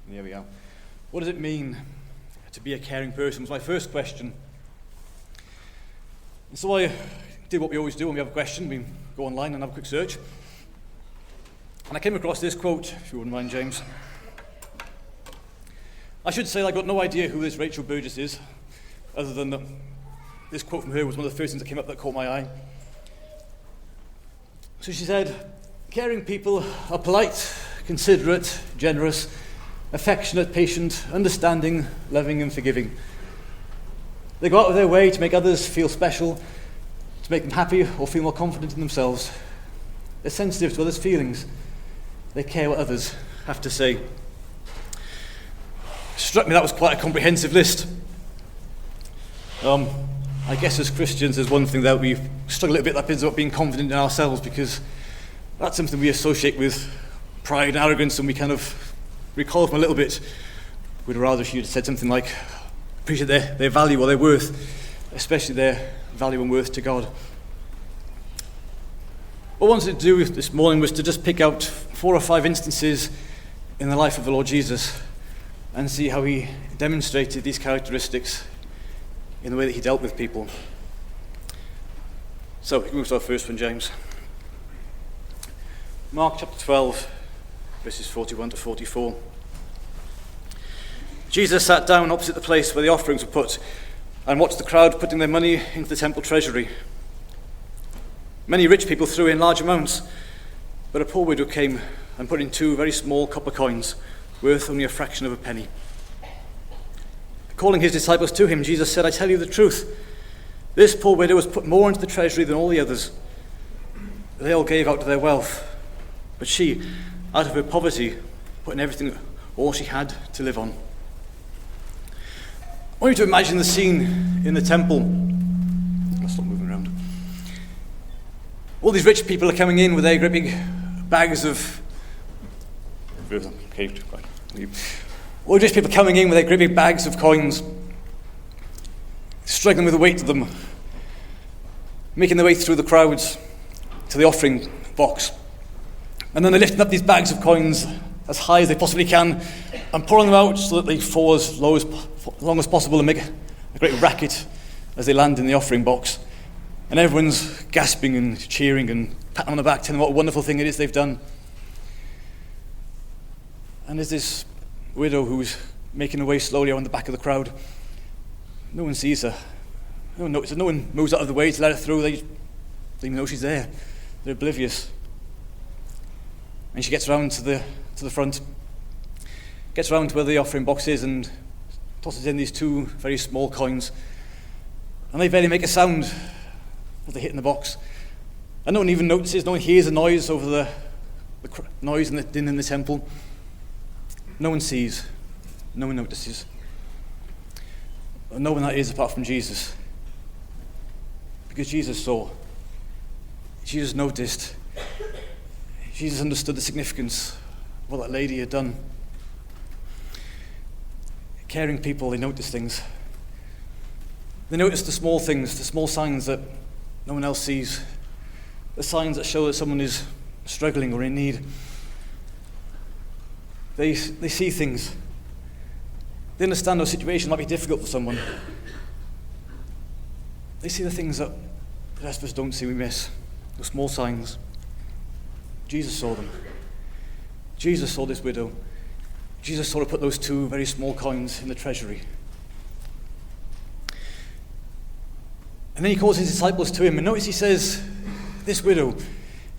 There we are. What does it mean to be a caring person? Was my first question. And so I did what we always do when we have a question. We go online and have a quick search. And I came across this quote, if you wouldn't mind, James. I should say I got no idea who this Rachel Burgess is, other than that this quote from her was one of the first things that came up that caught my eye. So she said, caring people are polite, considerate, generous, affectionate, patient, understanding, loving and forgiving. They go out of their way to make others feel special, to make them happy or feel more confident in themselves. They're sensitive to others' feelings. They care what others have to say. It struck me that was quite a comprehensive list. I guess as Christians there's one thing that we struggle a little bit, that is about being confident in ourselves, because that's something we associate with pride and arrogance, and we kind of recoil from a little bit. We'd rather if you'd said something like, appreciate their value or their worth, especially their value and worth to God. What I wanted to do this morning was to just pick out 4 or 5 instances in the life of the Lord Jesus and see how he demonstrated these characteristics in the way that he dealt with people. So, we can move to our first one, James. Mark chapter 12, verses 41 to 44. Jesus sat down opposite the place where the offerings were put and watched the crowd putting their money into the temple treasury. Many rich people threw in large amounts, but a poor widow came and put in 2 very small copper coins, worth only a fraction of a penny. Calling his disciples to him, Jesus said, I tell you the truth. This poor widow has put more into the treasury than all the others. They all gave out of their wealth, but she, out of her poverty, put in everything, all she had to live on. I want you to imagine the scene in the temple. I'll stop moving around. All these rich people are coming in with their great big bags of... All these rich people coming in with their great big bags of coins, struggling with the weight of them, making their way through the crowds to the offering box. And then they're lifting up these bags of coins as high as they possibly can and pouring them out so that they fall as long as possible and make a great racket as they land in the offering box. And everyone's gasping and cheering and patting on the back, telling them what a wonderful thing it is they've done. And there's this widow who's making her way slowly around the back of the crowd. No one sees her. No one notices. No one moves out of the way to let her through. They don't even know she's there. They're oblivious. And she gets around to the front, gets around to where the offering box is and tosses in these 2 very small coins. And they barely make a sound as they hit in the box. And no one even notices, no one hears a noise over the noise and the din in the temple. No one sees, no one notices. No one that is apart from Jesus. Because Jesus saw, Jesus noticed, Jesus understood the significance of what that lady had done. Caring people, they notice things. They notice the small things, the small signs that no one else sees. The signs that show that someone is struggling or in need. They see things. They understand our situation might be difficult for someone. They see the things that the rest of us don't see, we miss. The small signs. Jesus saw them. Jesus saw this widow. Jesus saw her put those 2 very small coins in the treasury. And then he calls his disciples to him, and notice he says, this widow.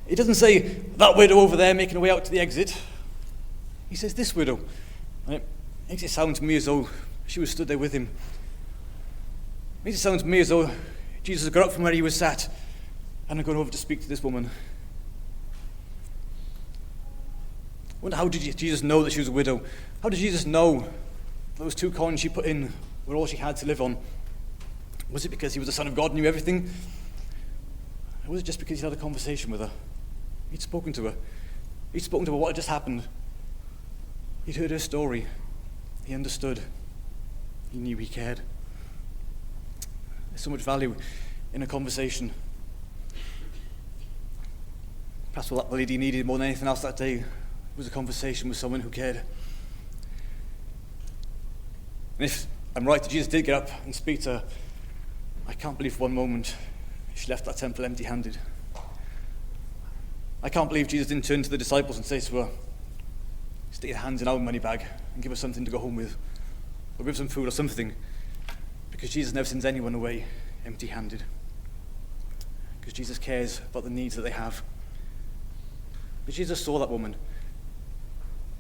He doesn't say, that widow over there making her way out to the exit. He says, this widow. And it makes it sound to me as though she was stood there with him. It makes it sound to me as though Jesus had got up from where he was sat and had gone over to speak to this woman. I wonder, how did Jesus know that she was a widow? How did Jesus know those 2 coins she put in were all she had to live on? Was it because he was the Son of God and knew everything? Or was it just because he'd had a conversation with her? He'd spoken to her. He'd spoken to her what had just happened. He'd heard her story. He understood. He knew, he cared. There's so much value in a conversation. Perhaps what that lady needed more than anything else that day was a conversation with someone who cared. And if I'm right that Jesus did get up and speak to her, I can't believe for one moment she left that temple empty-handed. I can't believe Jesus didn't turn to the disciples and say to her, stick your hands in our money bag and give us something to go home with, or give us some food or something, because Jesus never sends anyone away empty-handed. Because Jesus cares about the needs that they have. But Jesus saw that woman.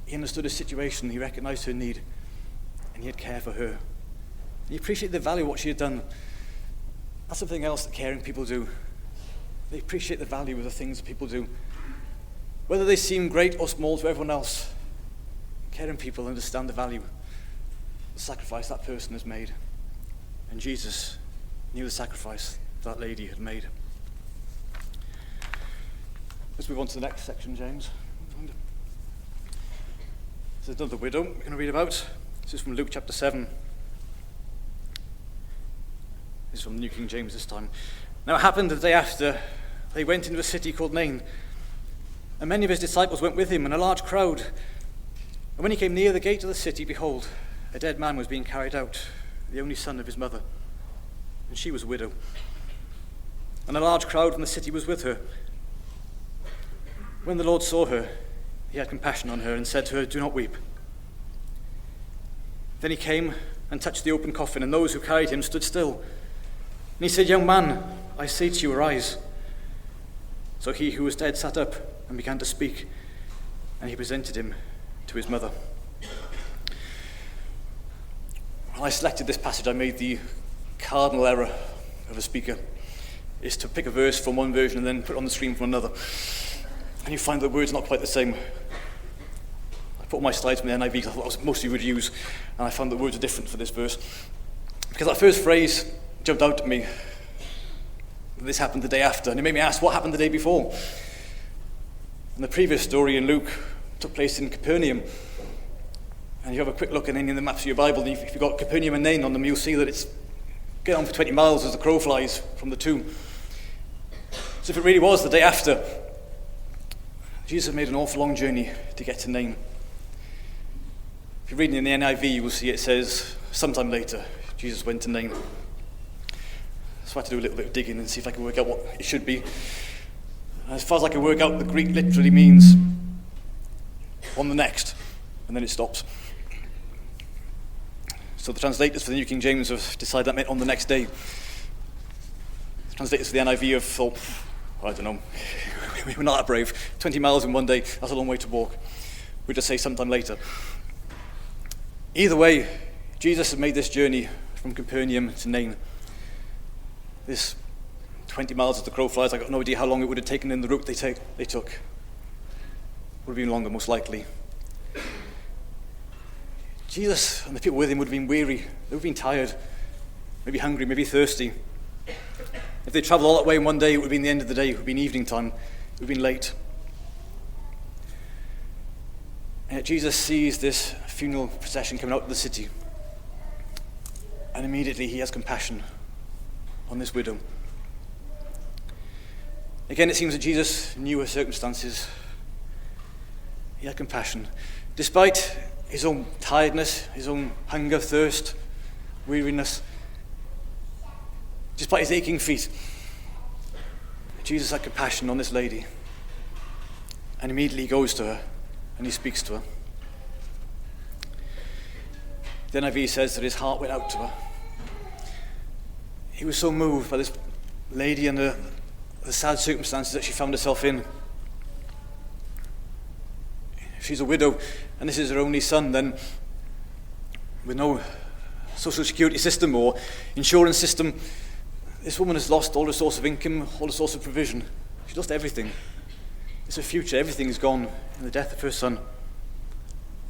He understood her situation, he recognized her need, and he had care for her. He appreciated the value of what she had done. That's something else that caring people do. They appreciate the value of the things that people do. Whether they seem great or small to everyone else, caring people understand the value, the sacrifice that person has made. And Jesus knew the sacrifice that lady had made. Let's move on to the next section, James. There's another widow we're going to read about. This is from Luke chapter 7. This is from the New King James this time. Now it happened the day after, they went into a city called Nain, and many of his disciples went with him, and a large crowd. And when he came near the gate of the city, behold, a dead man was being carried out, the only son of his mother, and she was a widow. And a large crowd from the city was with her. When the Lord saw her, he had compassion on her and said to her, do not weep. Then he came and touched the open coffin, and those who carried him stood still. And he said, young man, I say to you, arise. So he who was dead sat up and began to speak, and he presented him to his mother. When I selected this passage, I made the cardinal error of a speaker, is to pick a verse from one version and then put it on the screen from another. And you find the words not quite the same. I put all my slides from the NIV because I thought that was most you would use, and I found the words are different for this verse. Because that first phrase jumped out at me. This happened the day after, and it made me ask, what happened the day before? And the previous story in Luke took place in Capernaum. And you have a quick look at any of the maps of your Bible, and if you've got Capernaum and Nain on them, you'll see that it's get on for 20 miles as the crow flies from the two. So if it really was the day after, Jesus had made an awful long journey to get to Nain. If you're reading in the NIV, you will see it says, sometime later, Jesus went to Nain. So I had to do a little bit of digging and see if I could work out what it should be. And as far as I can work out, the Greek literally means on the next, and then it stops. So the translators for the New King James have decided that meant on the next day. The translators for the NIV have thought, I don't know, we're not that brave. 20 miles in one day, that's a long way to walk. We'll just say sometime later. Either way, Jesus had made this journey from Capernaum to Nain. This 20 miles as the crow flies, I've got no idea how long it would have taken in the route they took. Would have been longer, most likely. Jesus and the people with him would have been weary. They would have been tired, maybe hungry, maybe thirsty. If they travelled all that way in one day, it would have been the end of the day. It would have been evening time. It would have been late. And yet Jesus sees this funeral procession coming out of the city. And immediately he has compassion on this widow. Again, it seems that Jesus knew her circumstances. He had compassion. Despite his own tiredness, his own hunger, thirst, weariness, despite his aching feet, Jesus had compassion on this lady. And immediately he goes to her and he speaks to her. The NIV says that his heart went out to her. He was so moved by this lady and the sad circumstances that she found herself in. If she's a widow and this is her only son, then with no social security system or insurance system, this woman has lost all her source of income, all her source of provision. She's lost everything. It's her future. Everything is gone in the death of her son.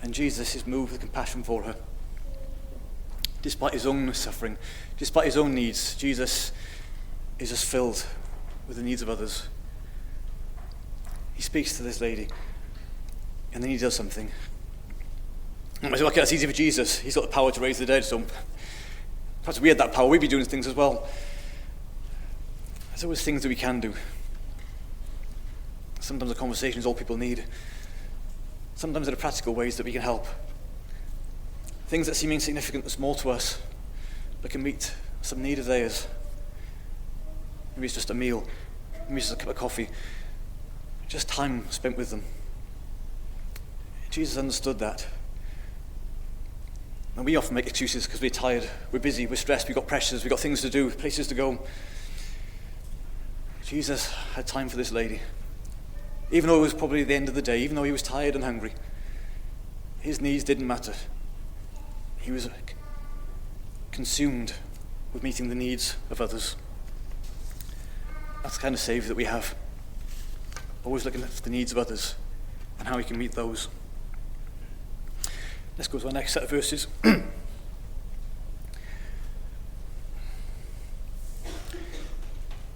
And Jesus is moved with compassion for her. Despite his own suffering, despite his own needs, Jesus is just filled with the needs of others. He speaks to this lady, and then he does something. And I say, okay, that's easy for Jesus. He's got the power to raise the dead, so perhaps if we had that power, we'd be doing things as well. There's always things that we can do. Sometimes a conversation is all people need. Sometimes there are practical ways that we can help. things that seem insignificant and small to us, but can meet some need of theirs. Maybe it's just a meal, maybe it's just a cup of coffee, just time spent with them. Jesus understood that. And we often make excuses because we're tired, we're busy, we're stressed, we've got pressures, we've got things to do, places to go. Jesus had time for this lady. Even though it was probably the end of the day, even though he was tired and hungry, his needs didn't matter. He was consumed with meeting the needs of others. That's the kind of Saviour that we have. Always looking at the needs of others and how we can meet those. Let's go to our next set of verses.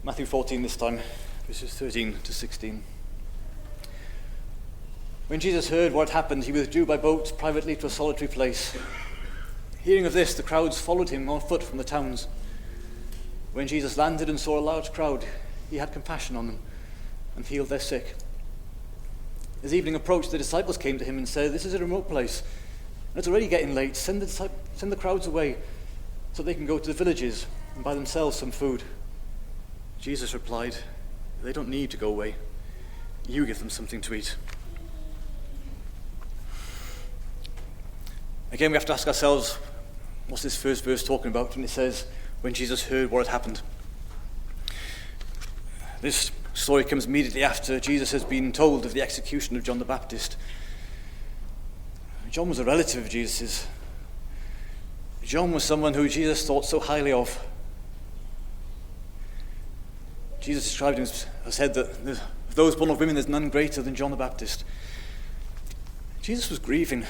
Matthew 14 this time, verses 13 to 16. When Jesus heard what had happened, he withdrew by boat privately to a solitary place. Hearing of this, the crowds followed him on foot from the towns. When Jesus landed and saw a large crowd, he had compassion on them and healed their sick. As evening approached, the disciples came to him and said, "This is a remote place, and it's already getting late. Send the crowds away so they can go to the villages and buy themselves some food." Jesus replied, "They don't need to go away. You give them something to eat." Again, we have to ask ourselves, what's this first verse talking about when it says, when Jesus heard what had happened? This story comes immediately after Jesus has been told of the execution of John the Baptist. John was a relative of Jesus's. John was someone who Jesus thought so highly of. Jesus described him as said that of those born of women, there's none greater than John the Baptist. Jesus was grieving.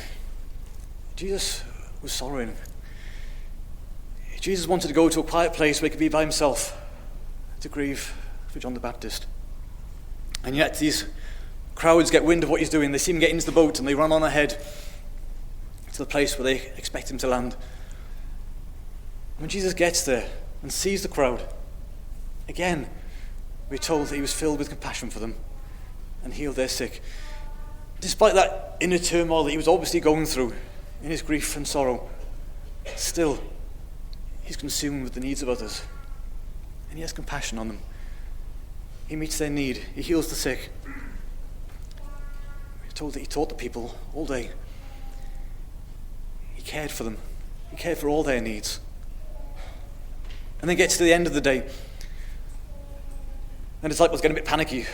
Jesus was sorrowing. Jesus wanted to go to a quiet place where he could be by himself to grieve for John the Baptist. And yet these crowds get wind of what he's doing. They see him get into the boat and they run on ahead to the place where they expect him to land. When Jesus gets there and sees the crowd, again, we're told that he was filled with compassion for them and healed their sick. Despite that inner turmoil that he was obviously going through in his grief and sorrow, still, he's consumed with the needs of others and he has compassion on them. He meets their need. He heals the sick. We're told that he taught the people all day. He cared for them. He cared for all their needs. And then gets to the end of the day. And the disciples get a bit panicky,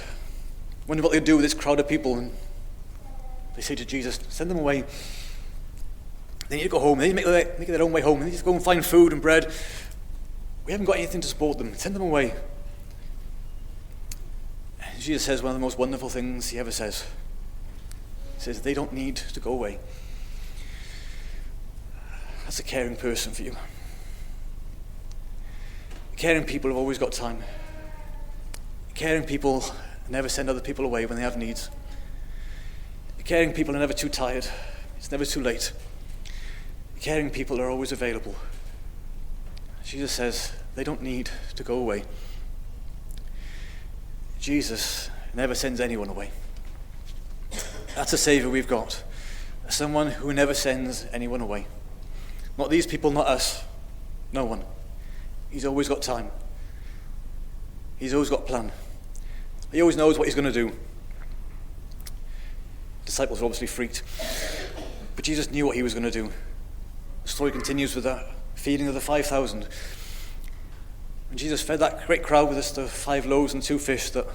wonder what they do with this crowd of people. And they say to Jesus, "Send them away. They need to go home. They need to make their own way home. They need to go and find food and bread. We haven't got anything to support them. Send them away." And Jesus says one of the most wonderful things he ever says. He says, "They don't need to go away." That's a caring person for you. Caring people have always got time. Caring people never send other people away when they have needs. Caring people are never too tired. It's never too late. Caring people are always available. Jesus says they don't need to go away. Jesus never sends anyone away. That's a Saviour we've got. Someone who never sends anyone away. Not these people, not us. No one. He's always got time. He's always got a plan. He always knows what he's going to do. The disciples were obviously freaked. But Jesus knew what he was going to do. The story continues with that feeding of the 5,000. When Jesus fed that great crowd with just the 5 loaves and 2 fish that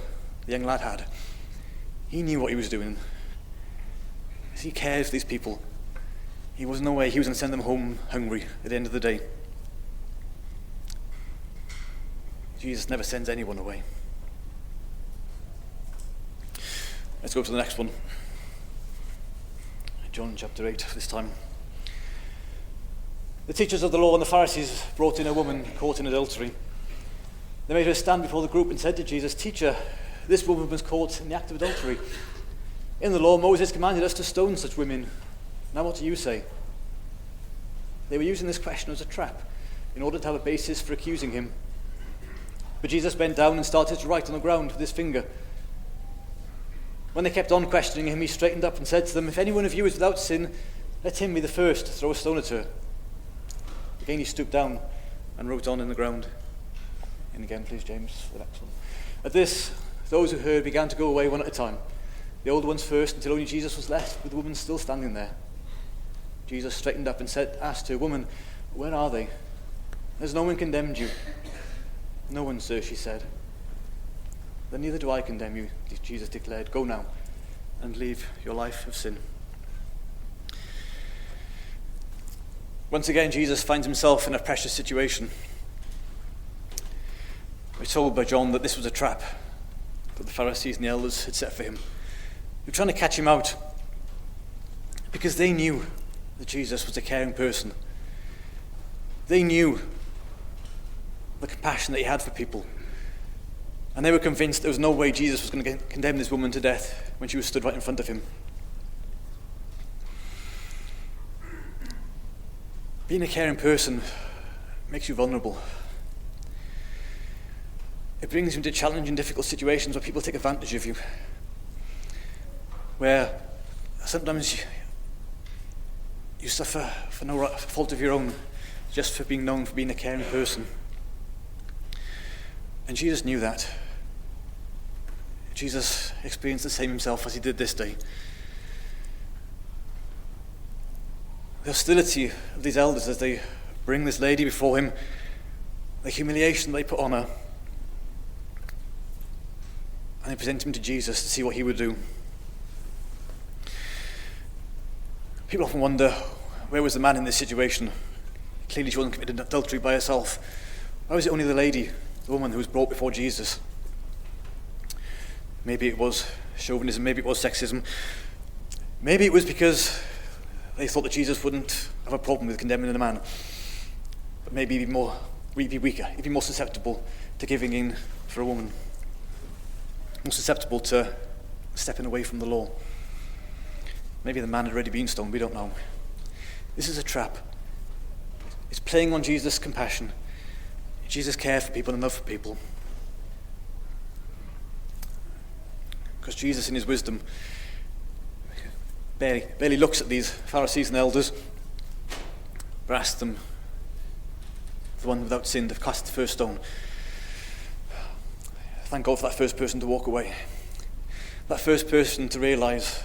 the young lad had, he knew what he was doing. He cared for these people. He was no way he was going to send them home hungry at the end of the day. Jesus never sends anyone away. Let's go to the next one. John chapter 8 this time. The teachers of the law and the Pharisees brought in a woman caught in adultery. They made her stand before the group and said to Jesus, "Teacher, this woman was caught in the act of adultery. In the law, Moses commanded us to stone such women. Now what do you say?" They were using this question as a trap in order to have a basis for accusing him. But Jesus bent down and started to write on the ground with his finger. When they kept on questioning him, he straightened up and said to them, "If any one of you is without sin, Let him be the first to throw a stone at her. Again he stooped down and wrote on in the ground. And again, please, James, for the next one. At this, those who heard began to go away one at a time, the old ones first, until only Jesus was left, with the woman still standing there. Jesus straightened up and asked her, "Woman, where are they? Has no one condemned you?" "No one, sir," she said. "Then neither do I condemn you," Jesus declared. "Go now and leave your life of sin." Once again, Jesus finds himself in a precious situation. We're told by John that this was a trap that the Pharisees and the elders had set for him. They were trying to catch him out because they knew that Jesus was a caring person. They knew the compassion that he had for people. And they were convinced there was no way Jesus was going to condemn this woman to death when she was stood right in front of him. Being a caring person makes you vulnerable. It brings you into challenging, difficult situations where people take advantage of you. Where sometimes you suffer for no fault of your own, just for being known for being a caring person. And Jesus knew that. Jesus experienced the same himself as he did this day. The hostility of these elders as they bring this lady before him, the humiliation they put on her, and they present him to Jesus to see what he would do. People often wonder, where was the man in this situation? Clearly she wasn't committed adultery by herself. Why was it only the lady, the woman, who was brought before Jesus? Maybe it was chauvinism, maybe it was sexism. Maybe it was because they thought that Jesus wouldn't have a problem with condemning a man. But maybe he'd be weaker, he'd be more susceptible to giving in for a woman. More susceptible to stepping away from the law. Maybe the man had already been stoned, we don't know. This is a trap. It's playing on Jesus' compassion, Jesus' care for people and love for people. Because Jesus, in his wisdom, barely looks at these Pharisees and elders, but asks them, the one without sin, to cast the first stone. Thank God for that first person to walk away. That first person to realise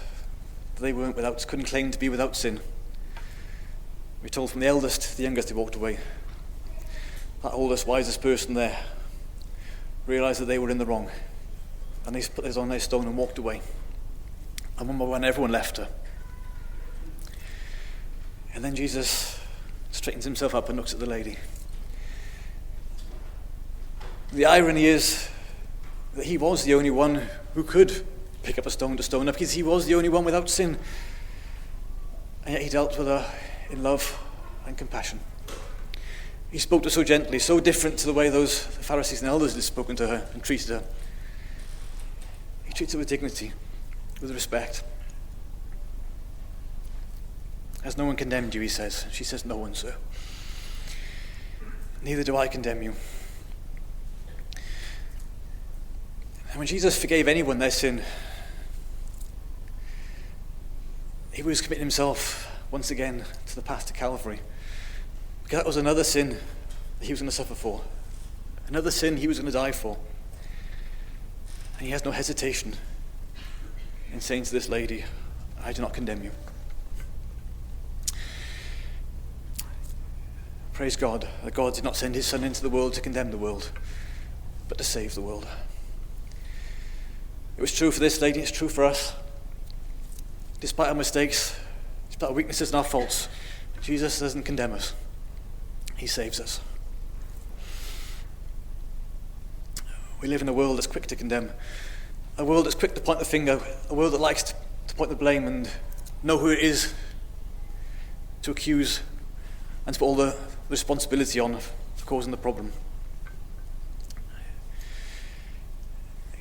that they couldn't claim to be without sin. We're told from the eldest to the youngest they walked away. That oldest, wisest person there realised that they were in the wrong. And they put theirs on their stone and walked away. And one by one, everyone left her. And then Jesus straightens himself up and looks at the lady. The irony is that he was the only one who could pick up a stone to stone her, because he was the only one without sin. And yet he dealt with her in love and compassion. He spoke to her so gently, so different to the way those Pharisees and elders had spoken to her and treated her. He treats her with dignity, with respect. "Has no one condemned you?" he says. She says, "No one, sir." "Neither do I condemn you." And when Jesus forgave anyone their sin, he was committing himself once again to the path to Calvary. Because that was another sin that he was going to suffer for. Another sin he was going to die for. And he has no hesitation in saying to this lady, "I do not condemn you." Praise God that God did not send his Son into the world to condemn the world, but to save the world. It was true for this lady, it's true for us. Despite our mistakes, despite our weaknesses and our faults, Jesus doesn't condemn us. He saves us. We live in a world that's quick to condemn, a world that's quick to point the finger, a world that likes to point the blame and know who it is to accuse and to put all the responsibility on for causing the problem.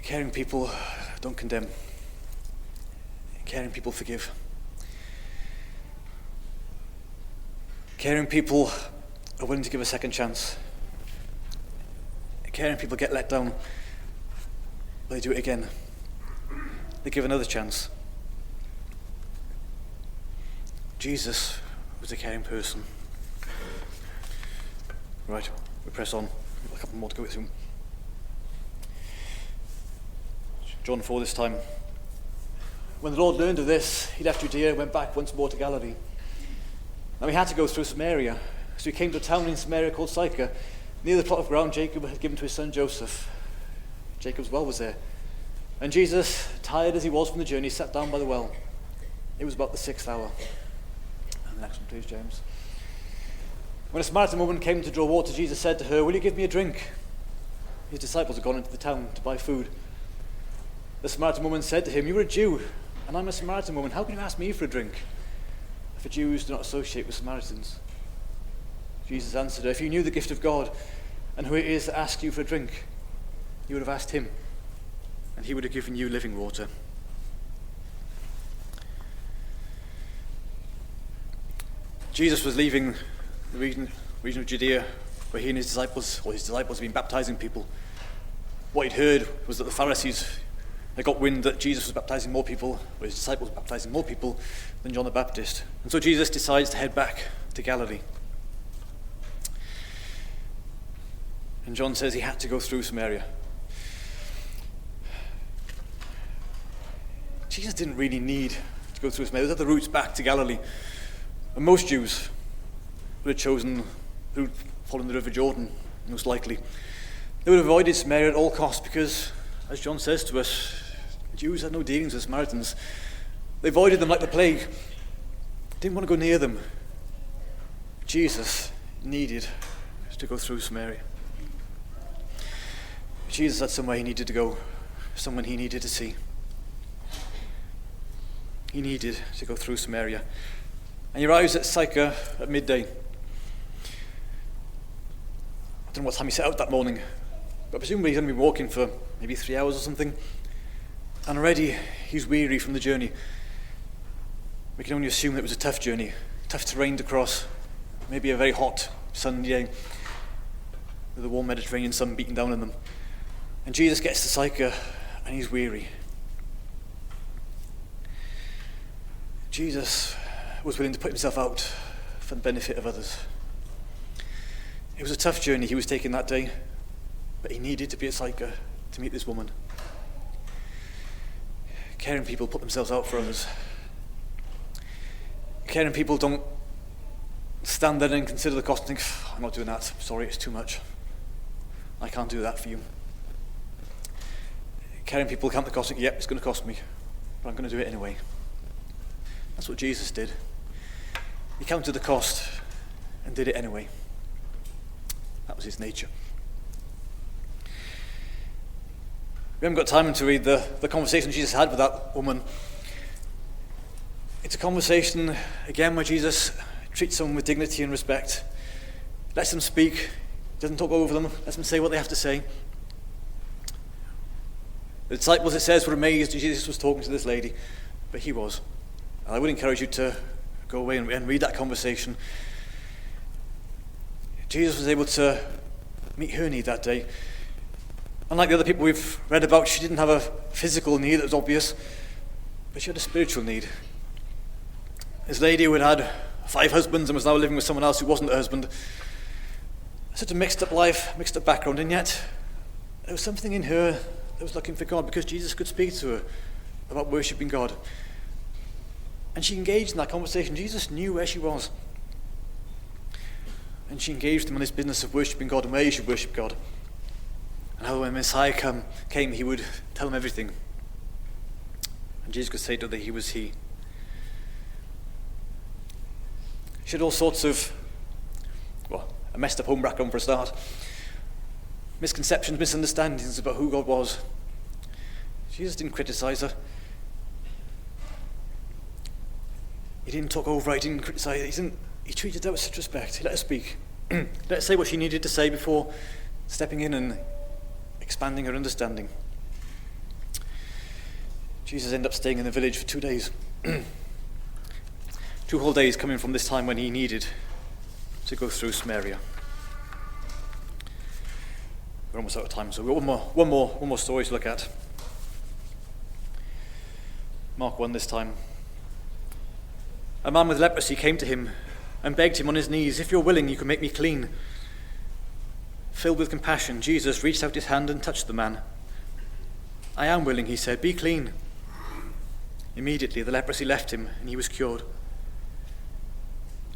Caring people don't condemn. Caring people forgive. Caring people are willing to give a second chance. Caring people get let down, but they do it again. They give another chance. Jesus was a caring person. Right, we press on. We've got a couple more to go through. John 4 this time. When the Lord learned of this, he left Judea and went back once more to Galilee. Now he had to go through Samaria, so he came to a town in Samaria called Sychar, near the plot of ground Jacob had given to his son Joseph. Jacob's well was there. And Jesus, tired as he was from the journey, sat down by the well. It was about the 6th hour. And the next one, please, James. When a Samaritan woman came to draw water, Jesus said to her, "Will you give me a drink?" His disciples had gone into the town to buy food. The Samaritan woman said to him, "You are a Jew, and I'm a Samaritan woman. How can you ask me for a drink?" For Jews do not associate with Samaritans. Jesus answered her, "If you knew the gift of God and who it is that asks you for a drink, you would have asked him, and he would have given you living water." Jesus was leaving the region of Judea where he and his disciples had been baptizing people. What he'd heard was that the Pharisees had got wind that Jesus was baptizing more people, or his disciples were baptizing more people than John the Baptist. And so Jesus decides to head back to Galilee. And John says he had to go through Samaria. Jesus didn't really need to go through Samaria. There's other routes back to Galilee. And most Jews would have chosen the route following the River Jordan, most likely. They would have avoided Samaria at all costs because, as John says to us, Jews had no dealings with Samaritans. They avoided them like the plague. Didn't want to go near them. Jesus needed to go through Samaria. Jesus had somewhere he needed to go, someone he needed to see. He needed to go through Samaria. And he arrives at Sychar at midday. I don't know what time he set out that morning, but presumably he's going to be walking for maybe 3 hours or something. And already he's weary from the journey. We can only assume that it was a tough journey, tough terrain to cross, maybe a very hot sunny day with the warm Mediterranean sun beating down on them. And Jesus gets to Sychar and he's weary. Jesus was willing to put himself out for the benefit of others. It was a tough journey he was taking that day, but he needed to be at Sychar to meet this woman. Caring people put themselves out for others. Caring people don't stand there and consider the cost and think, "I'm not doing that, sorry, it's too much. I can't do that for you." Caring people count the cost and think, "Yep, it's going to cost me, but I'm going to do it anyway." That's what Jesus did. He counted the cost and did it anyway. That was his nature. We haven't got time to read the conversation Jesus had with that woman. It's a conversation, again, where Jesus treats someone with dignity and respect, lets them speak, doesn't talk over them, lets them say what they have to say. The disciples, it says, were amazed that Jesus was talking to this lady, but he was. And I would encourage you to go away and read that conversation. Jesus was able to meet her need that day. Unlike the other people we've read about, she didn't have a physical need that was obvious, but she had a spiritual need. This lady who had had 5 husbands and was now living with someone else who wasn't her husband. Such a mixed up life, mixed up background, and yet there was something in her that was looking for God because Jesus could speak to her about worshipping God. And she engaged in that conversation. Jesus knew where she was. And she engaged him on this business of worshipping God and where he should worship God. And how when Messiah came, he would tell him everything. And Jesus could say to her that he was he. She had all sorts of, a messed up home background for a start. Misconceptions, misunderstandings about who God was. Jesus didn't criticize her. He didn't talk over her, he didn't criticize her. He treated her with such respect. He let her speak. Let her say what she needed to say before stepping in and expanding her understanding. Jesus ended up staying in the village for 2 days. 2 whole days coming from this time when he needed to go through Samaria. We're almost out of time, so we've got one more story to look at. Mark 1 this time. A man with leprosy came to him and begged him on his knees, "If you're willing, you can make me clean." Filled with compassion, Jesus reached out his hand and touched the man. "I am willing," he said, "be clean." Immediately the leprosy left him and he was cured.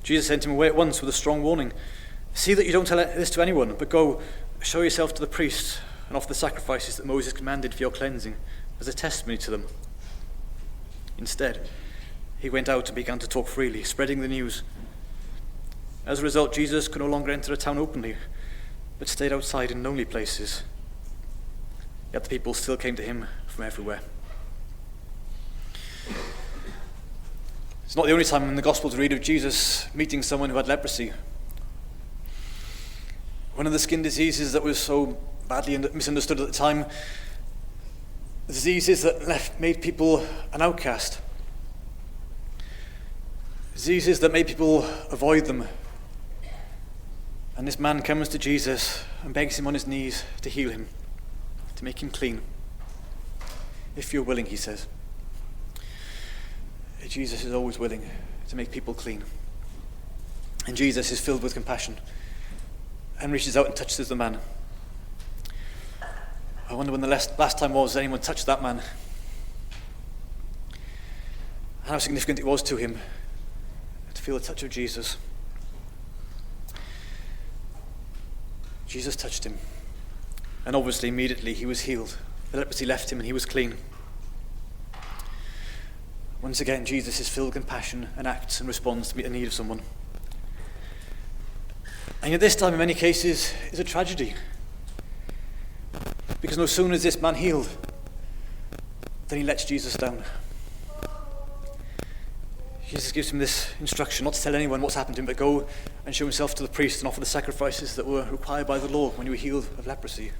Jesus sent him away at once with a strong warning. "See that you don't tell this to anyone, but go, show yourself to the priest and offer the sacrifices that Moses commanded for your cleansing as a testimony to them." Instead, he went out and began to talk freely, spreading the news. As a result, Jesus could no longer enter a town openly, but stayed outside in lonely places. Yet the people still came to him from everywhere. It's not the only time in the Gospels we read of Jesus meeting someone who had leprosy. One of the skin diseases that was so badly misunderstood at the time, the diseases that made people an outcast. Diseases that made people avoid them. And this man comes to Jesus and begs him on his knees to heal him, to make him clean. "If you're willing," he says. Jesus is always willing to make people clean. And Jesus is filled with compassion and reaches out and touches the man. I wonder when the last time was anyone touched that man. And how significant it was to him to feel the touch of Jesus. Jesus touched him. And obviously, immediately, he was healed. The leprosy left him and he was clean. Once again, Jesus is filled with compassion and acts and responds to meet the need of someone. And yet this time, in many cases, is a tragedy. Because no sooner is this man healed than he lets Jesus down. Jesus gives him this instruction not to tell anyone what's happened to him, but go and show himself to the priest and offer the sacrifices that were required by the law when you were healed of leprosy.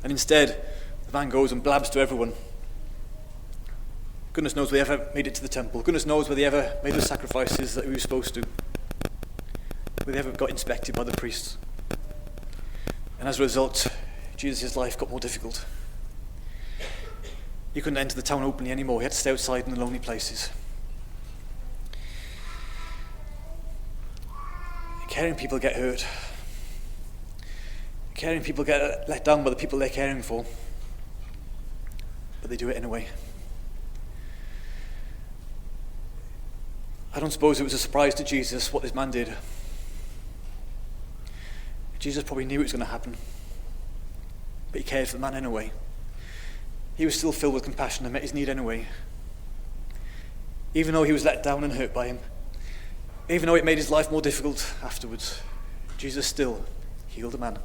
And instead, the man goes and blabs to everyone. Goodness knows whether they ever made it to the temple. Goodness knows whether they ever made the sacrifices that we were supposed to. Whether they ever got inspected by the priests. And as a result, Jesus' life got more difficult. He couldn't enter the town openly anymore. He had to stay outside in the lonely places. Caring people get hurt. Caring people get let down by the people they're caring for. But they do it anyway. I don't suppose it was a surprise to Jesus what this man did. Jesus probably knew it was going to happen. But he cared for the man anyway. He was still filled with compassion and met his need anyway. Even though he was let down and hurt by him. Even though it made his life more difficult afterwards. Jesus still healed the man.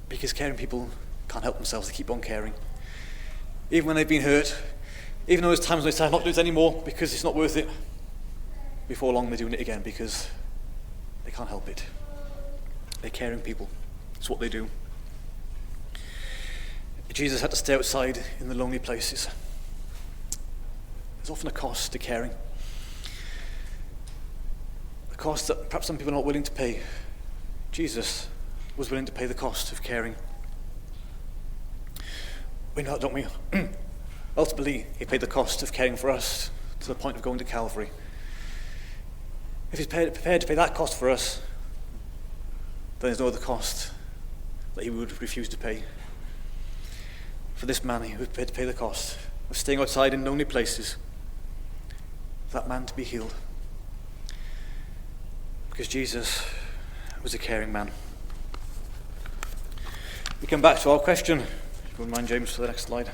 Because caring people can't help themselves, they keep on caring. Even when they've been hurt. Even though there's times when they decide not to do it anymore because it's not worth it. Before long they're doing it again because they can't help it. They're caring people. It's what they do. Jesus had to stay outside in the lonely places. There's often a cost to caring. A cost that perhaps some people are not willing to pay. Jesus was willing to pay the cost of caring. We know that, don't we? Ultimately, he paid the cost of caring for us to the point of going to Calvary. If he's prepared to pay that cost for us, then there's no other cost that he would refuse to pay. For this man, he was prepared to pay the cost of staying outside in lonely places for that man to be healed. Because Jesus was a caring man. We come back to our question. If you wouldn't mind, James, for the next slide.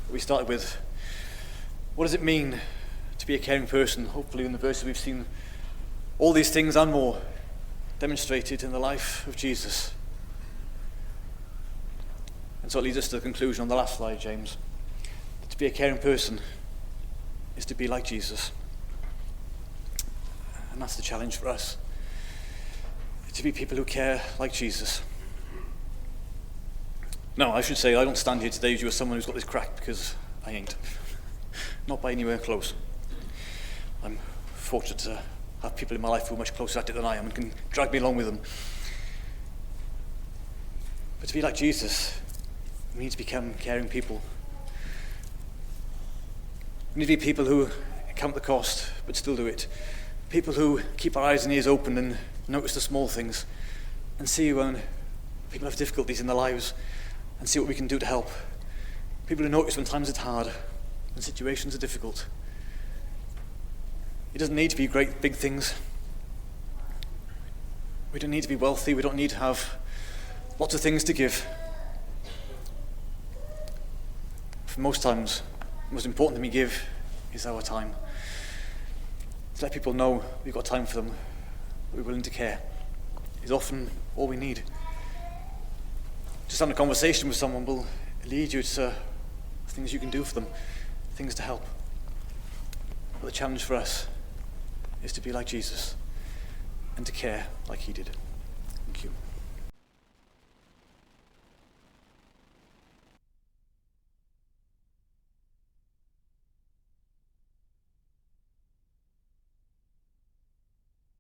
We started with, what does it mean to be a caring person? Hopefully in the verses we've seen all these things and more demonstrated in the life of Jesus. And so it leads us to the conclusion on the last slide, James. To be a caring person is to be like Jesus. And that's the challenge for us. To be people who care like Jesus. No, I should say I don't stand here today as you are someone who's got this crack, because I ain't. Not by anywhere close. I'm fortunate to have people in my life who are much closer at it than I am and can drag me along with them. But to be like Jesus, we need to become caring people. We need to be people who count the cost, but still do it. People who keep our eyes and ears open and notice the small things and see when people have difficulties in their lives and see what we can do to help. People who notice when times are hard, when situations are difficult. It doesn't need to be great big things. We don't need to be wealthy. We don't need to have lots of things to give. For most times, the most important thing we give is our time. To let people know we've got time for them, we're willing to care, is often all we need. Just having a conversation with someone will lead you to things you can do for them, things to help. But the challenge for us is to be like Jesus and to care like he did. Thank you.